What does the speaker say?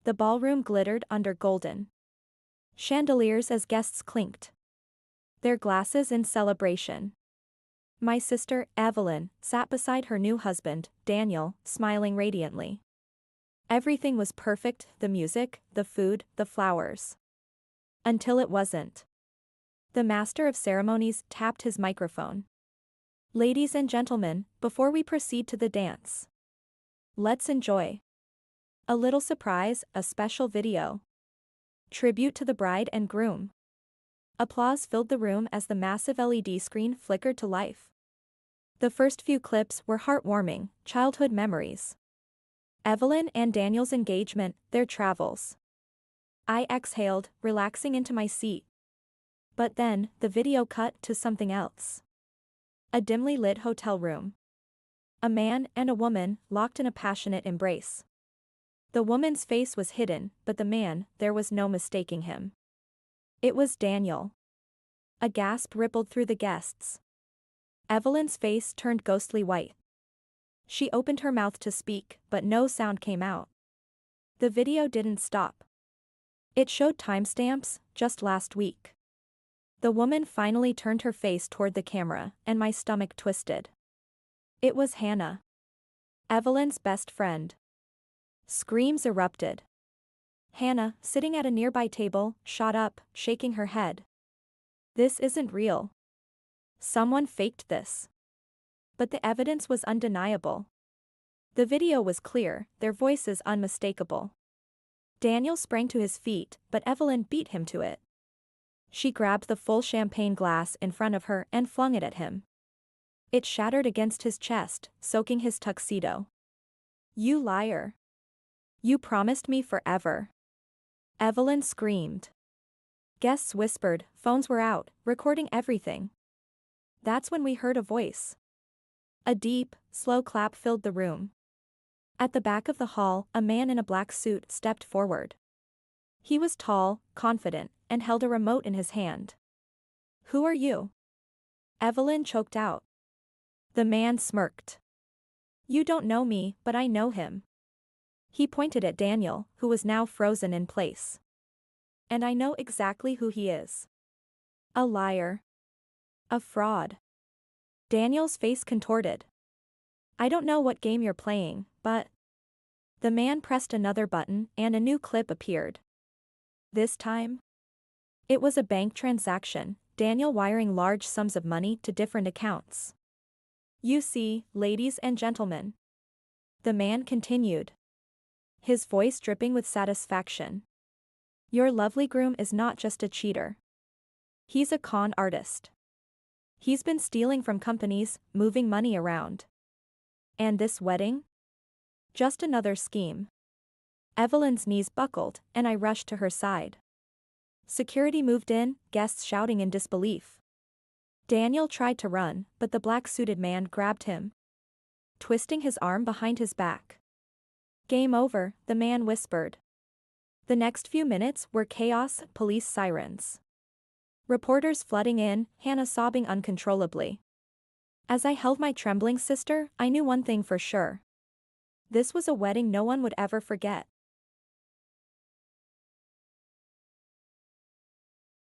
The ballroom glittered under golden chandeliers as guests clinked their glasses in celebration. My sister, Evelyn, sat beside her new husband, Daniel, smiling radiantly. Everything was perfect, the music, the food, the flowers. Until it wasn't. The master of ceremonies tapped his microphone. Ladies and gentlemen, before we proceed to the dance, let's enjoy a little surprise, a special video. Tribute to the bride and groom. Applause filled the room as the massive LED screen flickered to life. The first few clips were heartwarming, childhood memories. Evelyn and Daniel's engagement, their travels. I exhaled, relaxing into my seat. But then, the video cut to something else. A dimly lit hotel room. A man and a woman locked in a passionate embrace. The woman's face was hidden, but the man, there was no mistaking him. It was Daniel. A gasp rippled through the guests. Evelyn's face turned ghostly white. She opened her mouth to speak, but no sound came out. The video didn't stop. It showed timestamps, just last week. The woman finally turned her face toward the camera, and my stomach twisted. It was Hannah. Evelyn's best friend. Screams erupted. Hannah, sitting at a nearby table, shot up, shaking her head. This isn't real. Someone faked this. But the evidence was undeniable. The video was clear, their voices unmistakable. Daniel sprang to his feet, but Evelyn beat him to it. She grabbed the full champagne glass in front of her and flung it at him. It shattered against his chest, soaking his tuxedo. You liar. You promised me forever. Evelyn screamed. Guests whispered, phones were out, recording everything. That's when we heard a voice. A deep, slow clap filled the room. At the back of the hall, a man in a black suit stepped forward. He was tall, confident, and held a remote in his hand. Who are you? Evelyn choked out. The man smirked. You don't know me, but I know him. He pointed at Daniel, who was now frozen in place. And I know exactly who he is. A liar. A fraud. Daniel's face contorted. I don't know what game you're playing, but... The man pressed another button and a new clip appeared. This time? It was a bank transaction, Daniel wiring large sums of money to different accounts. You see, ladies and gentlemen. The man continued. His voice dripping with satisfaction. Your lovely groom is not just a cheater. He's a con artist. He's been stealing from companies, moving money around. And this wedding? Just another scheme. Evelyn's knees buckled, and I rushed to her side. Security moved in, guests shouting in disbelief. Daniel tried to run, but the black-suited man grabbed him, twisting his arm behind his back. Game over, the man whispered. The next few minutes were chaos, police sirens. Reporters flooding in, Hannah sobbing uncontrollably. As I held my trembling sister, I knew one thing for sure. This was a wedding no one would ever forget.